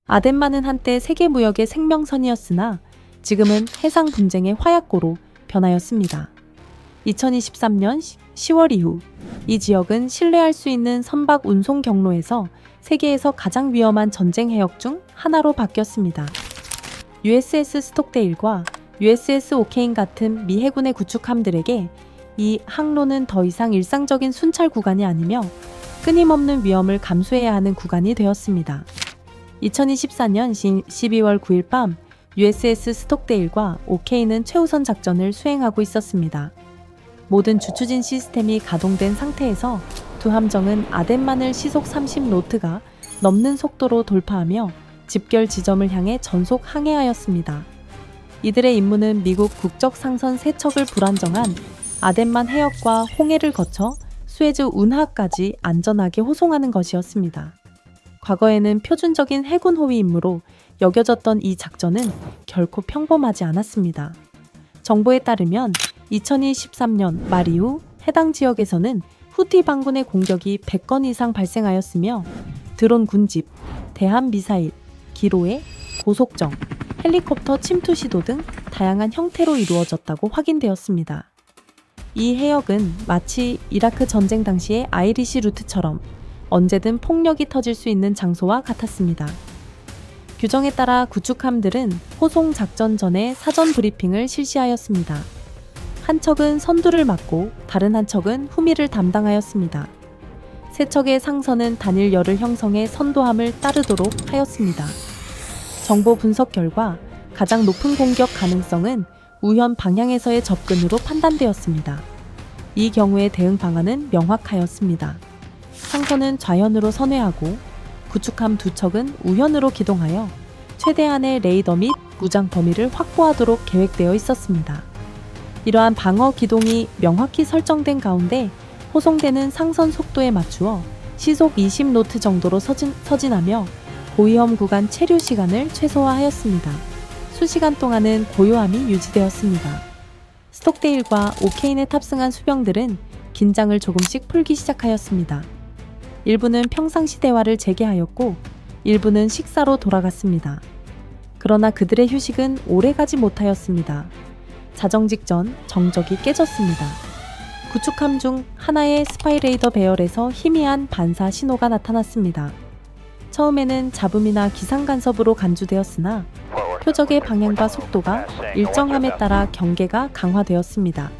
아덴만은 한때 세계 무역의 생명선이었으나 지금은 해상 분쟁의 화약고로 변하였습니다. 2023년 10월 이후 이 지역은 신뢰할 수 있는 선박 운송 경로에서 세계에서 가장 위험한 전쟁 해역 중 하나로 바뀌었습니다. USS 스톡데일과 USS 오케인 같은 미 해군의 구축함들에게 이 항로는 더 이상 일상적인 순찰 구간이 아니며 끊임없는 위험을 감수해야 하는 구간이 되었습니다. 2024년 12월 9일 밤 USS 스톡데일과 오케인은 최우선 작전을 수행하고 있었습니다. 모든 주추진 시스템이 가동된 상태에서 두 함정은 아덴만을 시속 30노트가 넘는 속도로 돌파하며 집결 지점을 향해 전속 항해하였습니다. 이들의 임무는 미국 국적 상선 3척을 불안정한 아덴만 해역과 홍해를 거쳐 수에즈 운하까지 안전하게 호송하는 것이었습니다. 과거에는 표준적인 해군 호위 임무로 여겨졌던 이 작전은 결코 평범하지 않았습니다. 정보에 따르면 2023년 말 이후 해당 지역에서는 후티 반군의 공격이 100건 이상 발생하였으며 드론 군집, 대함 미사일, 기로회, 고속정, 헬리콥터 침투 시도 등 다양한 형태로 이루어졌다고 확인되었습니다. 이 해역은 마치 이라크 전쟁 당시의 아이리시 루트처럼 언제든 폭력이 터질 수 있는 장소와 같았습니다. 규정에 따라 구축함들은 호송 작전 전에 사전 브리핑을 실시하였습니다. 한 척은 선두를 맡고 다른 한 척은 후미를 담당하였습니다. 세 척의 상선은 단일 열을 형성해 선도함을 따르도록 하였습니다. 정보 분석 결과 가장 높은 공격 가능성은 우현 방향에서의 접근으로 판단되었습니다. 이 경우의 대응 방안은 명확하였습니다. 상선은 좌현으로 선회하고 구축함 두 척은 우현으로 기동하여 최대한의 레이더 및 무장 범위를 확보하도록 계획되어 있었습니다. 이러한 방어 기동이 명확히 설정된 가운데 호송되는 상선 속도에 맞추어 시속 20노트 정도로 서진하며 고위험 구간 체류 시간을 최소화하였습니다. 수시간 동안은 고요함이 유지되었습니다. 스톡데일과 오케인에 탑승한 수병들은 긴장을 조금씩 풀기 시작하였습니다. 일부는 평상시 대화를 재개하였고 일부는 식사로 돌아갔습니다. 그러나 그들의 휴식은 오래가지 못하였습니다. 자정 직전 정적이 깨졌습니다. 구축함 중 하나의 스파이레이더 배열에서 희미한 반사 신호가 나타났습니다. 처음에는 잡음이나 기상 간섭으로 간주되었으나 표적의 방향과 속도가 일정함에 따라 경계가 강화되었습니다.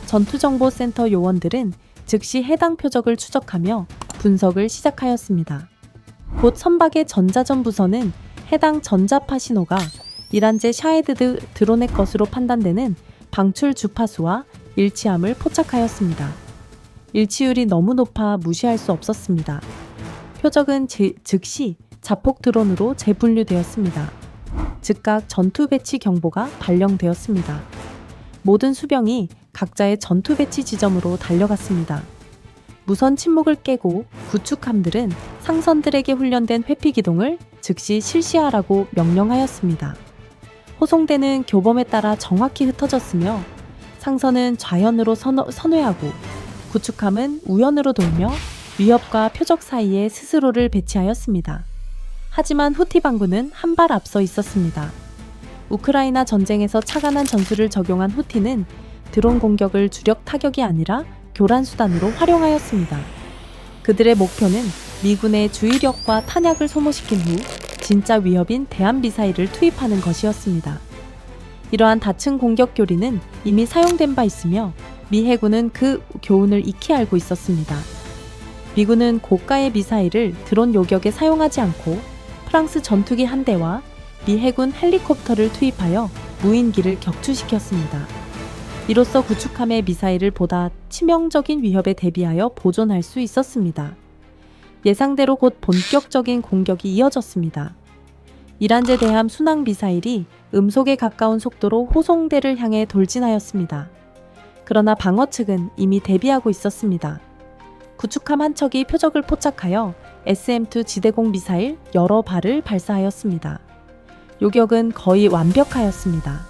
전투정보센터 요원들은 즉시 해당 표적을 추적하며 분석을 시작하였습니다. 곧 선박의 전자전 부서는 해당 전자파 신호가 이란제 샤헤드 드론의 것으로 판단되는 방출 주파수와 일치함을 포착하였습니다. 일치율이 너무 높아 무시할 수 없었습니다. 표적은 즉시 자폭 드론으로 재분류되었습니다. 즉각 전투 배치 경보가 발령되었습니다. 모든 수병이 각자의 전투 배치 지점으로 달려갔습니다. 무선 침묵을 깨고 구축함들은 상선들에게 훈련된 회피 기동을 즉시 실시하라고 명령하였습니다. 호송대는 교범에 따라 정확히 흩어졌으며 상선은 좌현으로 선회하고 구축함은 우현으로 돌며 위협과 표적 사이에 스스로를 배치하였습니다. 하지만 후티 반군은 한 발 앞서 있었습니다. 우크라이나 전쟁에서 차관한 전술을 적용한 후티는 드론 공격을 주력 타격이 아니라 교란 수단으로 활용하였습니다. 그들의 목표는 미군의 주의력과 탄약을 소모시킨 후 진짜 위협인 대함 미사일을 투입하는 것이었습니다. 이러한 다층 공격 교리는 이미 사용된 바 있으며 미 해군은 그 교훈을 익히 알고 있었습니다. 미군은 고가의 미사일을 드론 요격에 사용하지 않고 프랑스 전투기 한 대와 미 해군 헬리콥터를 투입하여 무인기를 격추시켰습니다. 이로써 구축함의 미사일을 보다 치명적인 위협에 대비하여 보존할 수 있었습니다. 예상대로 곧 본격적인 공격이 이어졌습니다. 이란제 대함 순항 미사일이 음속에 가까운 속도로 호송대를 향해 돌진하였습니다. 그러나 방어 측은 이미 대비하고 있었습니다. 구축함 한 척이 표적을 포착하여 SM-2 지대공 미사일 여러 발을 발사하였습니다. 요격은 거의 완벽하였습니다.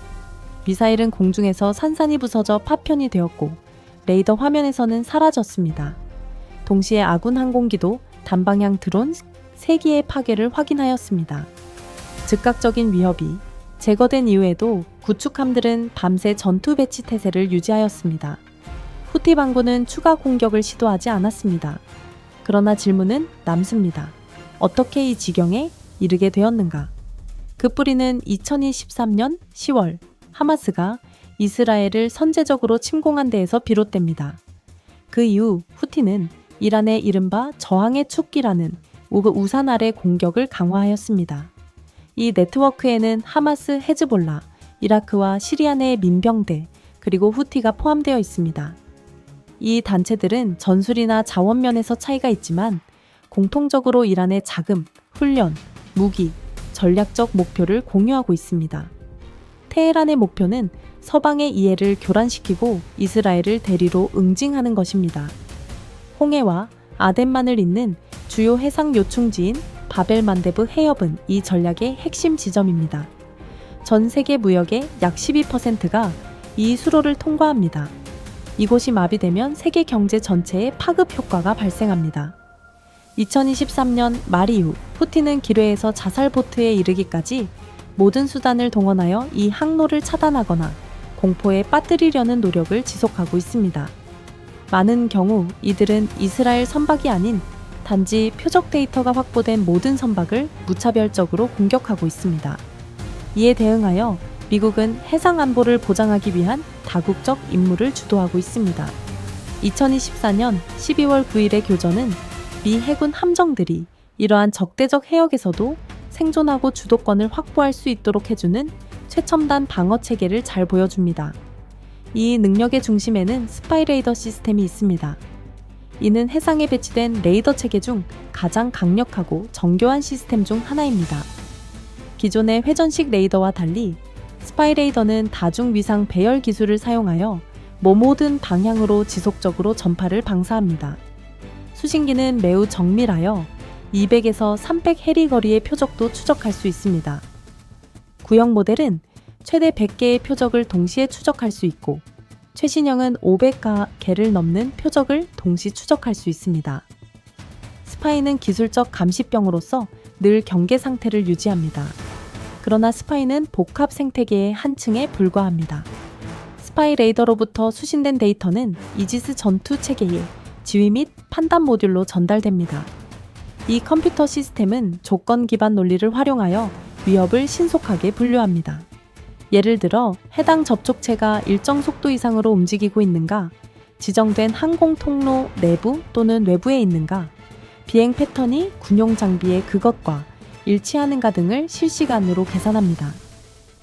미사일은 공중에서 산산이 부서져 파편이 되었고 레이더 화면에서는 사라졌습니다. 동시에 아군 항공기도 단방향 드론 3기의 파괴를 확인하였습니다. 즉각적인 위협이 제거된 이후에도 구축함들은 밤새 전투 배치 태세를 유지하였습니다. 후티 반군은 추가 공격을 시도하지 않았습니다. 그러나 질문은 남습니다. 어떻게 이 지경에 이르게 되었는가? 그 뿌리는 2023년 10월 하마스가 이스라엘을 선제적으로 침공한 데에서 비롯됩니다. 그 이후 후티는 이란의 이른바 저항의 축기라는 우산 아래 공격을 강화하였습니다. 이 네트워크에는 하마스, 헤즈볼라, 이라크와 시리아 내 민병대, 그리고 후티가 포함되어 있습니다. 이 단체들은 전술이나 자원 면에서 차이가 있지만 공통적으로 이란의 자금, 훈련, 무기, 전략적 목표를 공유하고 있습니다. 테헤란의 목표는 서방의 이해를 교란시키고 이스라엘을 대리로 응징하는 것입니다. 홍해와 아덴만을 잇는 주요 해상 요충지인 바벨만데브 해협은 이 전략의 핵심 지점입니다. 전 세계 무역의 약 12%가 이 수로를 통과합니다. 이곳이 마비되면 세계 경제 전체에 파급 효과가 발생합니다. 2023년 말 이후 푸틴은 기뢰에서 자살보트에 이르기까지 모든 수단을 동원하여 이 항로를 차단하거나 공포에 빠뜨리려는 노력을 지속하고 있습니다. 많은 경우 이들은 이스라엘 선박이 아닌 단지 표적 데이터가 확보된 모든 선박을 무차별적으로 공격하고 있습니다. 이에 대응하여 미국은 해상 안보를 보장하기 위한 다국적 임무를 주도하고 있습니다. 2024년 12월 9일의 교전은 미 해군 함정들이 이러한 적대적 해역에서도 생존하고 주도권을 확보할 수 있도록 해주는 최첨단 방어 체계를 잘 보여줍니다. 이 능력의 중심에는 스파이레이더 시스템이 있습니다. 이는 해상에 배치된 레이더 체계 중 가장 강력하고 정교한 시스템 중 하나입니다. 기존의 회전식 레이더와 달리 스파이레이더는 다중 위상 배열 기술을 사용하여 모든 방향으로 지속적으로 전파를 방사합니다. 수신기는 매우 정밀하여 200에서 300 해리 거리의 표적도 추적할 수 있습니다. 구형 모델은 최대 100개의 표적을 동시에 추적할 수 있고 최신형은 500개를 넘는 표적을 동시 추적할 수 있습니다. 스파이는 기술적 감시병으로서 늘 경계 상태를 유지합니다. 그러나 스파이는 복합 생태계의 한 층에 불과합니다. 스파이 레이더로부터 수신된 데이터는 이지스 전투 체계의 지휘 및 판단 모듈로 전달됩니다. 이 컴퓨터 시스템은 조건 기반 논리를 활용하여 위협을 신속하게 분류합니다. 예를 들어 해당 접촉체가 일정 속도 이상으로 움직이고 있는가, 지정된 항공 통로 내부 또는 외부에 있는가, 비행 패턴이 군용 장비의 그것과 일치하는가 등을 실시간으로 계산합니다.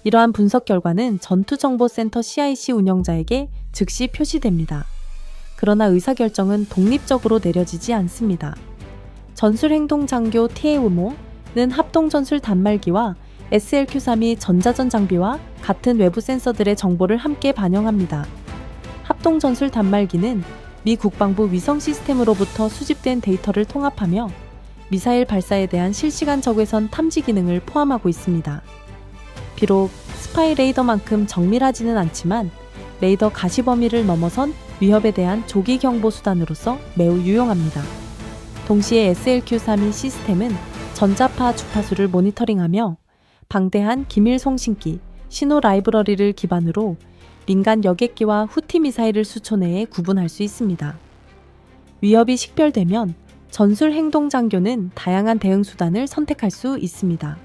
이러한 분석 결과는 전투정보센터 CIC 운영자에게 즉시 표시됩니다. 그러나 의사결정은 독립적으로 내려지지 않습니다. 전술행동장교 TA우모는 합동전술 단말기와 SLQ-3이 전자전 장비와 같은 외부 센서들의 정보를 함께 반영합니다. 합동전술 단말기는 미 국방부 위성 시스템으로부터 수집된 데이터를 통합하며 미사일 발사에 대한 실시간 적외선 탐지 기능을 포함하고 있습니다. 비록 스파이 레이더만큼 정밀하지는 않지만 레이더 가시 범위를 넘어선 위협에 대한 조기 경보 수단으로서 매우 유용합니다. 동시에 SLQ-32 시스템은 전자파 주파수를 모니터링하며 방대한 기밀 송신기, 신호 라이브러리를 기반으로 민간 여객기와 후티 미사일을 수초 내에 구분할 수 있습니다. 위협이 식별되면 전술 행동 장교는 다양한 대응 수단을 선택할 수 있습니다.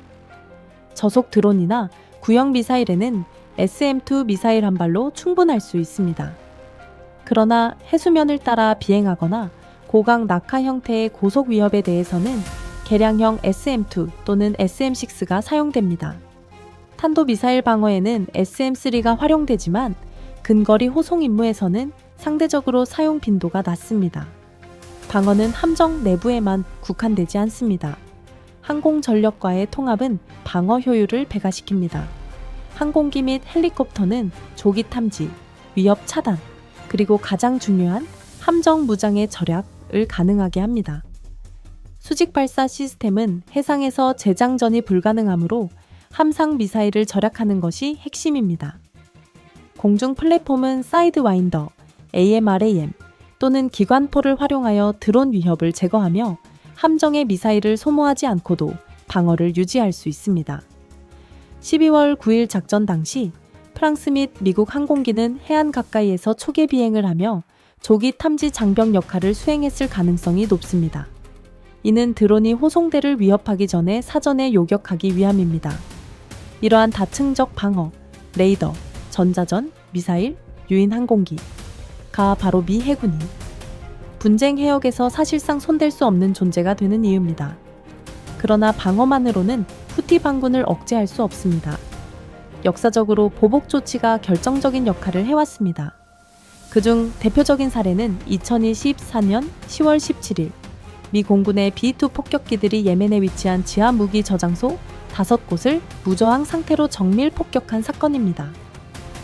저속 드론이나 구형 미사일에는 SM-2 미사일 한 발로 충분할 수 있습니다. 그러나 해수면을 따라 비행하거나 고강 낙하 형태의 고속 위협에 대해서는 개량형 SM-2 또는 SM-6가 사용됩니다. 탄도미사일 방어에는 SM-3가 활용되지만 근거리 호송 임무에서는 상대적으로 사용 빈도가 낮습니다. 방어는 함정 내부에만 국한되지 않습니다. 항공 전력과의 통합은 방어 효율을 배가시킵니다. 항공기 및 헬리콥터는 조기 탐지, 위협 차단, 그리고 가장 중요한 함정 무장의 절약을 가능하게 합니다. 수직 발사 시스템은 해상에서 재장전이 불가능하므로 함상 미사일을 절약하는 것이 핵심입니다. 공중 플랫폼은 사이드와인더, AMRAM 또는 기관포를 활용하여 드론 위협을 제거하며 함정의 미사일을 소모하지 않고도 방어를 유지할 수 있습니다. 12월 9일 작전 당시 프랑스 및 미국 항공기는 해안 가까이에서 초계 비행을 하며 조기 탐지 장벽 역할을 수행했을 가능성이 높습니다. 이는 드론이 호송대를 위협하기 전에 사전에 요격하기 위함입니다. 이러한 다층적 방어, 레이더, 전자전, 미사일, 유인 항공기가 바로 미 해군이 분쟁 해역에서 사실상 손댈 수 없는 존재가 되는 이유입니다. 그러나 방어만으로는 후티 반군을 억제할 수 없습니다. 역사적으로 보복 조치가 결정적인 역할을 해왔습니다. 그중 대표적인 사례는 2024년 10월 17일 미 공군의 B-2 폭격기들이 예멘에 위치한 지하 무기 저장소 5곳을 무저항 상태로 정밀 폭격한 사건입니다.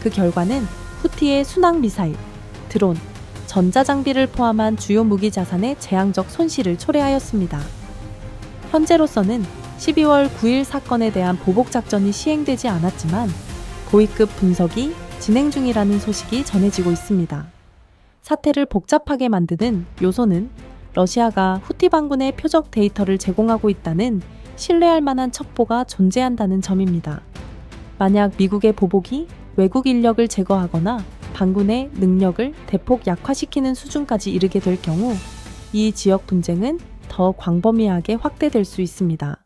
그 결과는 후티의 순항 미사일, 드론, 전자장비를 포함한 주요 무기 자산의 재앙적 손실을 초래하였습니다. 현재로서는 12월 9일 사건에 대한 보복 작전이 시행되지 않았지만 고위급 분석이 진행 중이라는 소식이 전해지고 있습니다. 사태를 복잡하게 만드는 요소는 러시아가 후티 반군의 표적 데이터를 제공하고 있다는 신뢰할 만한 첩보가 존재한다는 점입니다. 만약 미국의 보복이 외국 인력을 제거하거나 반군의 능력을 대폭 약화시키는 수준까지 이르게 될 경우 이 지역 분쟁은 더 광범위하게 확대될 수 있습니다.